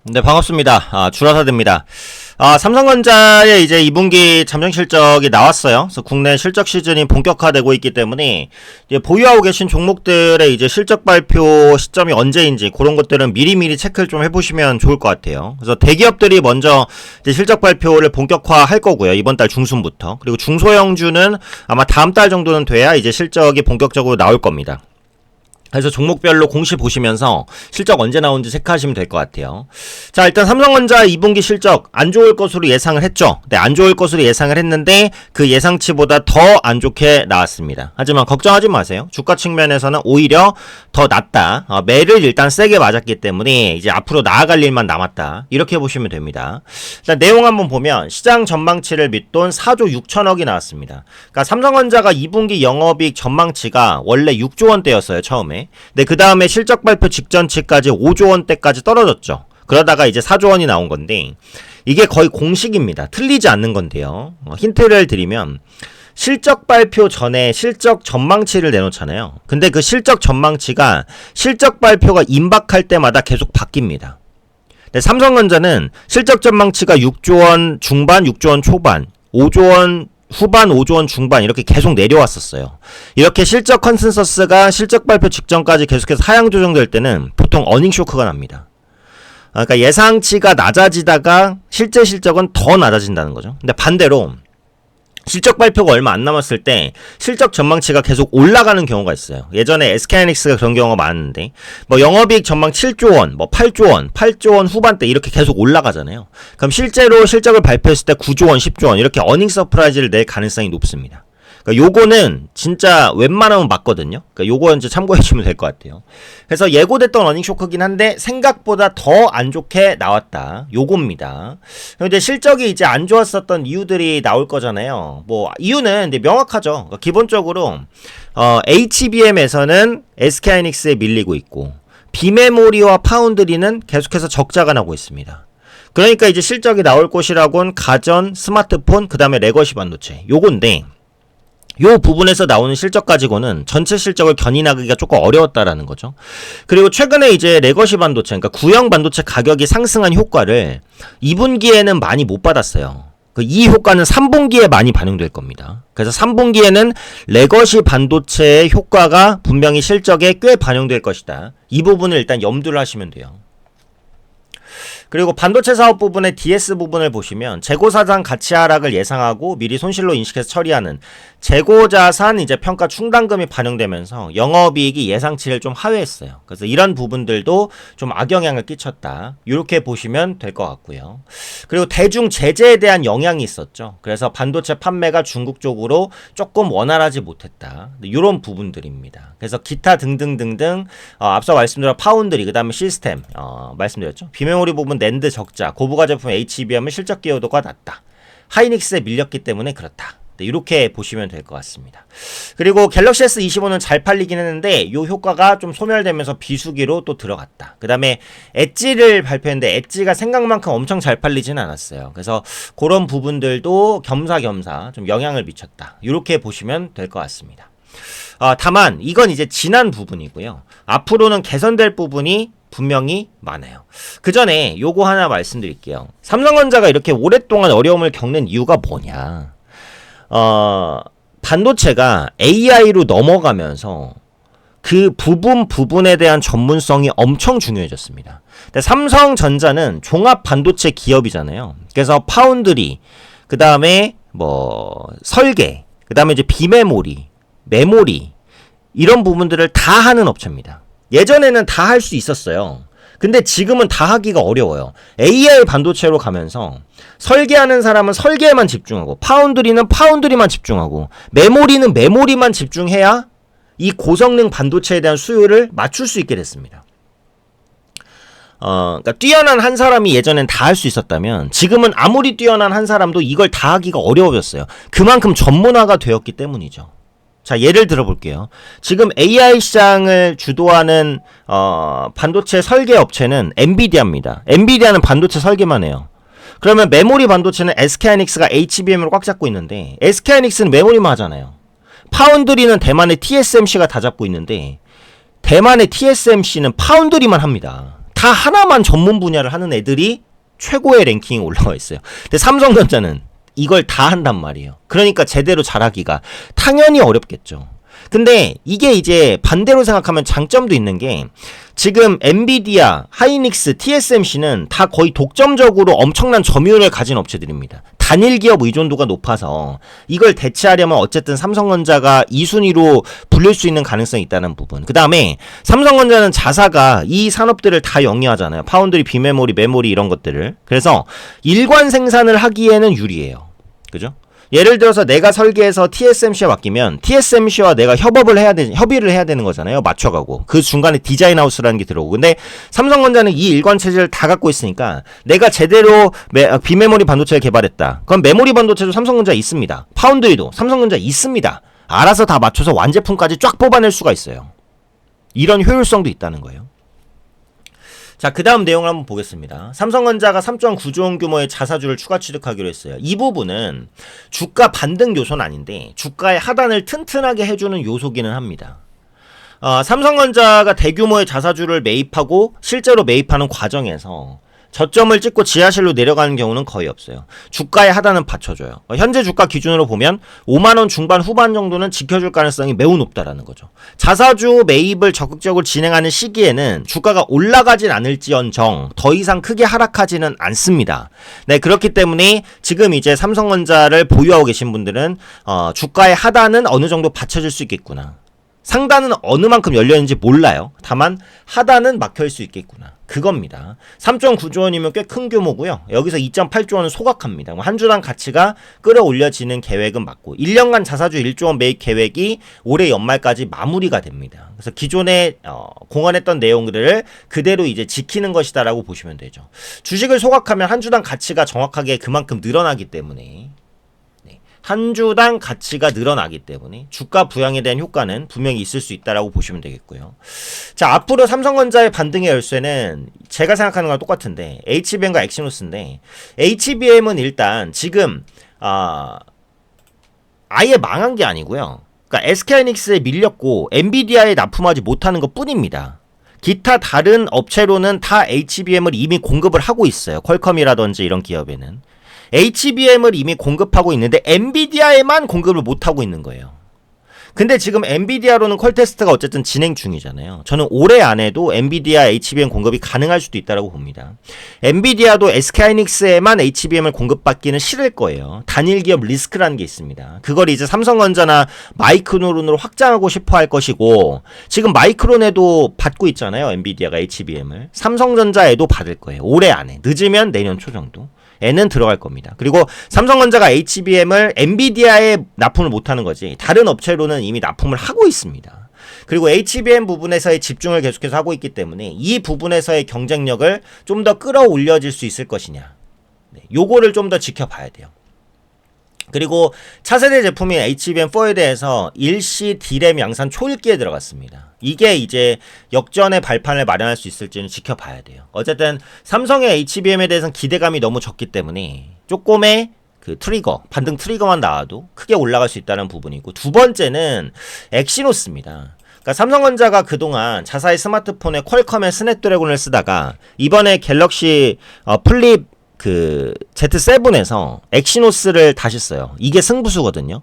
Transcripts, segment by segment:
네, 반갑습니다. 주라사드입니다. 삼성전자의 이제 2분기 잠정 실적이 나왔어요. 그래서 국내 실적 시즌이 본격화되고 있기 때문에 이제 보유하고 계신 종목들의 이제 실적 발표 시점이 언제인지 그런 것들은 미리미리 체크를 좀 해보시면 좋을 것 같아요. 그래서 대기업들이 먼저 이제 실적 발표를 본격화할 거고요. 이번 달 중순부터. 그리고 중소형주는 아마 다음 달 정도는 돼야 이제 실적이 본격적으로 나올 겁니다. 그래서 종목별로 공시 보시면서 실적 언제 나오는지 체크하시면 될 것 같아요. 자, 일단 삼성전자 2분기 실적 안 좋을 것으로 예상을 했죠. 네, 안 좋을 것으로 예상을 했는데 그 예상치보다 더 안 좋게 나왔습니다. 하지만 걱정하지 마세요. 주가 측면에서는 오히려 더 낫다. 매를 일단 세게 맞았기 때문에 이제 앞으로 나아갈 일만 남았다. 이렇게 보시면 됩니다. 일단 내용 한번 보면 시장 전망치를 밑돈 4조 6천억이 나왔습니다. 그러니까 삼성전자가 2분기 영업이익 전망치가 원래 6조 원대였어요, 처음에. 네, 그 다음에 실적 발표 직전치까지 5조 원대까지 떨어졌죠. 그러다가 이제 4조 원이 나온 건데, 이게 거의 공식입니다. 틀리지 않는 건데요. 힌트를 드리면, 실적 발표 전에 실적 전망치를 내놓잖아요. 근데 그 실적 전망치가 실적 발표가 임박할 때마다 계속 바뀝니다. 네, 삼성전자는 실적 전망치가 6조 원 중반, 6조 원 초반, 5조 원 후반, 5조 원 중반 이렇게 계속 내려왔었어요. 이렇게 실적 컨센서스가 실적 발표 직전까지 계속해서 하향 조정될 때는 보통 어닝 쇼크가 납니다. 그러니까 예상치가 낮아지다가 실제 실적은 더 낮아진다는 거죠. 근데 반대로 실적 발표가 얼마 안 남았을 때 실적 전망치가 계속 올라가는 경우가 있어요. 예전에 SK하이닉스가 그런 경우가 많은데 뭐 영업이익 전망 7조 원, 뭐 8조 원, 8조 원 후반대 이렇게 계속 올라가잖아요. 그럼 실제로 실적을 발표했을 때 9조 원, 10조 원 이렇게 어닝 서프라이즈를 낼 가능성이 높습니다. 그러니까 요거는 진짜 웬만하면 맞거든요. 그러니까 요거 이제 참고해 주시면 될 것 같아요. 그래서 예고됐던 어닝 쇼크긴 한데 생각보다 더 안 좋게 나왔다. 요겁니다. 근데 실적이 이제 안 좋았었던 이유들이 나올 거잖아요. 뭐 이유는 이제 명확하죠. 그러니까 기본적으로 HBM에서는 SK하이닉스에 밀리고 있고 비메모리와 파운드리는 계속해서 적자가 나고 있습니다. 그러니까 이제 실적이 나올 곳이라곤 가전, 스마트폰, 그 다음에 레거시 반도체 요건데 요 부분에서 나오는 실적 가지고는 전체 실적을 견인하기가 조금 어려웠다라는 거죠. 그리고 최근에 이제 레거시 반도체, 그러니까 구형 반도체 가격이 상승한 효과를 2분기에는 많이 못 받았어요. 이 효과는 3분기에 많이 반영될 겁니다. 그래서 3분기에는 레거시 반도체의 효과가 분명히 실적에 꽤 반영될 것이다. 이 부분을 일단 염두를 하시면 돼요. 그리고 반도체 사업 부분의 DS 부분을 보시면 재고자산 가치 하락을 예상하고 미리 손실로 인식해서 처리하는 재고자산 이제 평가 충당금이 반영되면서 영업이익이 예상치를 좀 하회했어요. 그래서 이런 부분들도 좀 악영향을 끼쳤다. 이렇게 보시면 될 것 같고요. 그리고 대중 제재에 대한 영향이 있었죠. 그래서 반도체 판매가 중국 쪽으로 조금 원활하지 못했다. 이런 부분들입니다. 그래서 기타 등등등등 앞서 말씀드린 파운드리, 그 다음에 시스템 말씀드렸죠. 비메모리 부분 낸드 적자, 고부가 제품 HBM은 실적 기여도가 낮다. 하이닉스에 밀렸기 때문에 그렇다. 네, 이렇게 보시면 될 것 같습니다. 그리고 갤럭시 S25는 잘 팔리긴 했는데 이 효과가 좀 소멸되면서 비수기로 또 들어갔다. 그 다음에 엣지를 발표했는데 엣지가 생각만큼 엄청 잘 팔리진 않았어요. 그래서 그런 부분들도 겸사겸사 좀 영향을 미쳤다. 이렇게 보시면 될 것 같습니다. 다만 이건 이제 지난 부분이고요. 앞으로는 개선될 부분이 분명히 많아요. 그 전에 요거 하나 말씀드릴게요. 삼성전자가 이렇게 오랫동안 어려움을 겪는 이유가 뭐냐. 반도체가 AI로 넘어가면서 그 부분에 대한 전문성이 엄청 중요해졌습니다. 근데 삼성전자는 종합 반도체 기업이잖아요. 그래서 파운드리, 그 다음에 뭐 설계, 그 다음에 이제 비메모리, 메모리 이런 부분들을 다 하는 업체입니다. 예전에는 다 할 수 있었어요. 근데 지금은 다 하기가 어려워요. AI 반도체로 가면서 설계하는 사람은 설계에만 집중하고 파운드리는 파운드리만 집중하고 메모리는 메모리만 집중해야 이 고성능 반도체에 대한 수요를 맞출 수 있게 됐습니다. 그러니까 뛰어난 한 사람이 예전엔 다 할 수 있었다면 지금은 아무리 뛰어난 한 사람도 이걸 다 하기가 어려워졌어요. 그만큼 전문화가 되었기 때문이죠. 자, 예를 들어 볼게요. 지금 AI 시장을 주도하는 반도체 설계 업체는 엔비디아입니다. 엔비디아는 반도체 설계만 해요. 그러면 메모리 반도체는 SK하이닉스가 HBM으로 꽉 잡고 있는데 SK하이닉스는 메모리만 하잖아요. 파운드리는 대만의 TSMC가 다 잡고 있는데 대만의 TSMC는 파운드리만 합니다. 다 다 하나만 전문 분야를 하는 애들이 최고의 랭킹에 올라와 있어요. 근데 삼성전자는 이걸 다 한단 말이에요. 그러니까 제대로 잘하기가 당연히 어렵겠죠. 근데 이게 이제 반대로 생각하면 장점도 있는 게 지금 엔비디아, 하이닉스, TSMC는 다 거의 독점적으로 엄청난 점유율을 가진 업체들입니다. 단일 기업 의존도가 높아서 이걸 대체하려면 어쨌든 삼성전자가 2순위로 불릴 수 있는 가능성이 있다는 부분. 그 다음에 삼성전자는 자사가 이 산업들을 다 영위하잖아요. 파운드리, 비메모리, 메모리 이런 것들을. 그래서 일관 생산을 하기에는 유리해요. 그죠? 예를 들어서 내가 설계해서 TSMC에 맡기면 TSMC와 내가 협의를 해야 되는 거잖아요. 맞춰가고. 그 중간에 디자인 하우스라는 게 들어오고. 근데 삼성전자는 이 일관 체제를 다 갖고 있으니까 내가 제대로 비메모리 반도체를 개발했다. 그럼 메모리 반도체도 삼성전자에 있습니다. 파운드리도 삼성전자에 있습니다. 알아서 다 맞춰서 완제품까지 쫙 뽑아낼 수가 있어요. 이런 효율성도 있다는 거예요. 자, 그 다음 내용을 한번 보겠습니다. 삼성전자가 3.9조 원 규모의 자사주를 추가 취득하기로 했어요. 이 부분은 주가 반등 요소는 아닌데 주가의 하단을 튼튼하게 해주는 요소기는 합니다. 삼성전자가 대규모의 자사주를 매입하고 실제로 매입하는 과정에서 저점을 찍고 지하실로 내려가는 경우는 거의 없어요. 주가의 하단은 받쳐줘요. 현재 주가 기준으로 보면 5만원 중반 후반 정도는 지켜줄 가능성이 매우 높다라는 거죠. 자사주 매입을 적극적으로 진행하는 시기에는 주가가 올라가진 않을지언정 더 이상 크게 하락하지는 않습니다. 네, 그렇기 때문에 지금 이제 삼성전자를 보유하고 계신 분들은 주가의 하단은 어느 정도 받쳐줄 수 있겠구나. 상단은 어느 만큼 열려있는지 몰라요. 다만 하단은 막혀있을 수 있겠구나. 그겁니다. 3.9조 원이면 꽤 큰 규모고요. 여기서 2.8조 원은 소각합니다. 한 주당 가치가 끌어올려지는 계획은 맞고 1년간 자사주 1조 원 매입 계획이 올해 연말까지 마무리가 됩니다. 그래서 기존에 공언했던 내용들을 그대로 이제 지키는 것이다라고 보시면 되죠. 주식을 소각하면 한 주당 가치가 정확하게 그만큼 늘어나기 때문에 한 주당 가치가 늘어나기 때문에 주가 부양에 대한 효과는 분명히 있을 수 있다라고 보시면 되겠고요. 자, 앞으로 삼성전자의 반등의 열쇠는 제가 생각하는 거랑 똑같은데 HBM과 엑시노스인데 HBM은 일단 지금 아예 망한 게 아니고요. 그러니까 SK하이닉스에 밀렸고 엔비디아에 납품하지 못하는 것 뿐입니다. 기타 다른 업체로는 다 HBM을 이미 공급을 하고 있어요. 퀄컴이라든지 이런 기업에는. HBM을 이미 공급하고 있는데 엔비디아에만 공급을 못하고 있는 거예요. 근데 지금 엔비디아로는 퀄 테스트가 어쨌든 진행 중이잖아요. 저는 올해 안에도 엔비디아 HBM 공급이 가능할 수도 있다고 봅니다. 엔비디아도 SK하이닉스에만 HBM을 공급받기는 싫을 거예요. 단일 기업 리스크라는 게 있습니다. 그걸 이제 삼성전자나 마이크론으로 확장하고 싶어 할 것이고 지금 마이크론에도 받고 있잖아요. 엔비디아가 HBM을. 삼성전자에도 받을 거예요. 올해 안에. 늦으면 내년 초 정도. 에는 들어갈 겁니다. 그리고 삼성전자가 HBM을 엔비디아에 납품을 못하는 거지 다른 업체로는 이미 납품을 하고 있습니다. 그리고 HBM 부분에서의 집중을 계속해서 하고 있기 때문에 이 부분에서의 경쟁력을 좀 더 끌어올려질 수 있을 것이냐, 요거를 좀 더 지켜봐야 돼요. 그리고 차세대 제품인 HBM4에 대해서 일시 D램 양산 초읽기에 들어갔습니다. 이게 이제 역전의 발판을 마련할 수 있을지는 지켜봐야 돼요. 어쨌든 삼성의 HBM에 대해서는 기대감이 너무 적기 때문에 조금의 그 트리거, 반등 트리거만 나와도 크게 올라갈 수 있다는 부분이고, 두 번째는 엑시노스입니다. 그러니까 삼성전자가 그동안 자사의 스마트폰에 퀄컴의 스냅드래곤을 쓰다가 이번에 갤럭시 플립 그 Z7에서 엑시노스를 다시 써요. 이게 승부수거든요.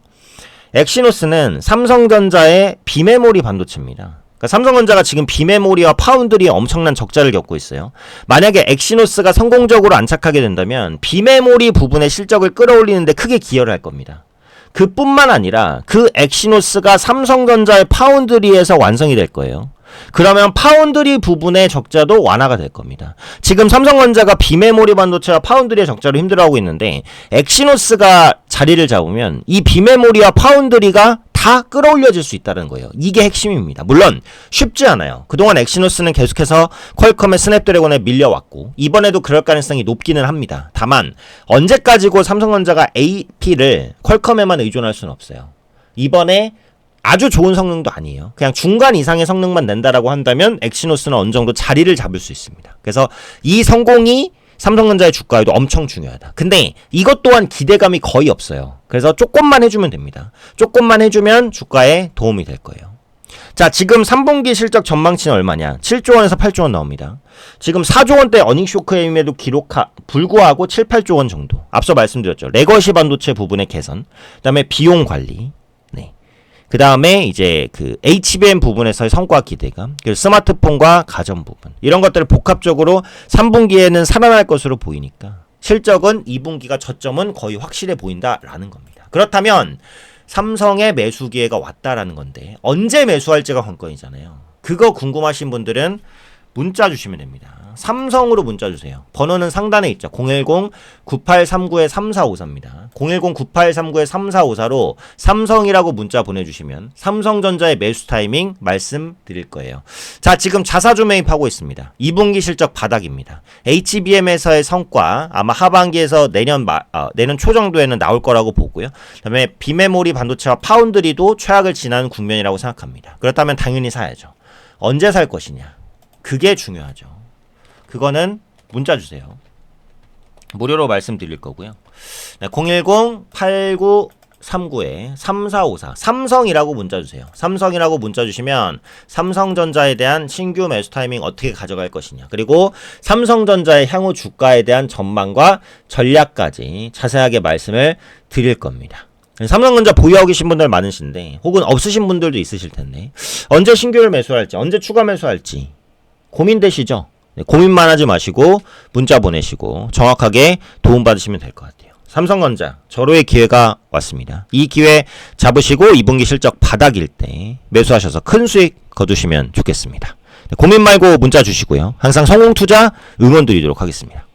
엑시노스는 삼성전자의 비메모리 반도체입니다. 그러니까 삼성전자가 지금 비메모리와 파운드리에 엄청난 적자를 겪고 있어요. 만약에 엑시노스가 성공적으로 안착하게 된다면 비메모리 부분의 실적을 끌어올리는데 크게 기여를 할 겁니다. 그뿐만 아니라 그 엑시노스가 삼성전자의 파운드리에서 완성이 될 거예요. 그러면 파운드리 부분의 적자도 완화가 될 겁니다. 지금 삼성전자가 비메모리 반도체와 파운드리의 적자로 힘들어하고 있는데 엑시노스가 자리를 잡으면 이 비메모리와 파운드리가 다 끌어올려질 수 있다는 거예요. 이게 핵심입니다. 물론 쉽지 않아요. 그동안 엑시노스는 계속해서 퀄컴의 스냅드래곤에 밀려왔고 이번에도 그럴 가능성이 높기는 합니다. 다만 언제까지고 삼성전자가 AP를 퀄컴에만 의존할 수는 없어요. 이번에 아주 좋은 성능도 아니에요. 그냥 중간 이상의 성능만 낸다라고 한다면 엑시노스는 어느 정도 자리를 잡을 수 있습니다. 그래서 이 성공이 삼성전자의 주가에도 엄청 중요하다. 근데 이것 또한 기대감이 거의 없어요. 그래서 조금만 해주면 됩니다. 조금만 해주면 주가에 도움이 될 거예요. 자, 지금 3분기 실적 전망치는 얼마냐? 7조 원에서 8조 원 나옵니다. 지금 4조 원대 어닝 쇼크임에도 불구하고 7, 8조 원 정도. 앞서 말씀드렸죠. 레거시 반도체 부분의 개선, 그다음에 비용 관리, 네. 그다음에 이제 그 HBM 부분에서의 성과 기대감, 그리고 스마트폰과 가전 부분. 이런 것들을 복합적으로 3분기에는 살아날 것으로 보이니까 실적은 2분기가 저점은 거의 확실해 보인다라는 겁니다. 그렇다면 삼성의 매수 기회가 왔다라는 건데 언제 매수할지가 관건이잖아요. 그거 궁금하신 분들은 문자 주시면 됩니다. 삼성으로 문자 주세요. 번호는 상단에 있죠. 010-9839-3454입니다. 010-9839-3454로 삼성이라고 문자 보내주시면 삼성전자의 매수 타이밍 말씀드릴 거예요. 자, 지금 자사주 매입하고 있습니다. 2분기 실적 바닥입니다. HBM에서의 성과 아마 하반기에서 내년 초 정도에는 나올 거라고 보고요. 그다음에 비메모리 반도체와 파운드리도 최악을 지나는 국면이라고 생각합니다. 그렇다면 당연히 사야죠. 언제 살 것이냐? 그게 중요하죠. 그거는 문자 주세요. 무료로 말씀드릴 거고요. 네, 010-8939-3454 삼성이라고 문자 주세요. 삼성이라고 문자 주시면 삼성전자에 대한 신규 매수 타이밍 어떻게 가져갈 것이냐, 그리고 삼성전자의 향후 주가에 대한 전망과 전략까지 자세하게 말씀을 드릴 겁니다. 삼성전자 보유하고 계신 분들 많으신데 혹은 없으신 분들도 있으실 텐데 언제 신규를 매수할지, 언제 추가 매수할지 고민되시죠? 네, 고민만 하지 마시고 문자 보내시고 정확하게 도움받으시면 될 것 같아요. 삼성전자 절호의 기회가 왔습니다. 이 기회 잡으시고 2분기 실적 바닥일 때 매수하셔서 큰 수익 거두시면 좋겠습니다. 네, 고민 말고 문자 주시고요. 항상 성공투자 응원 드리도록 하겠습니다.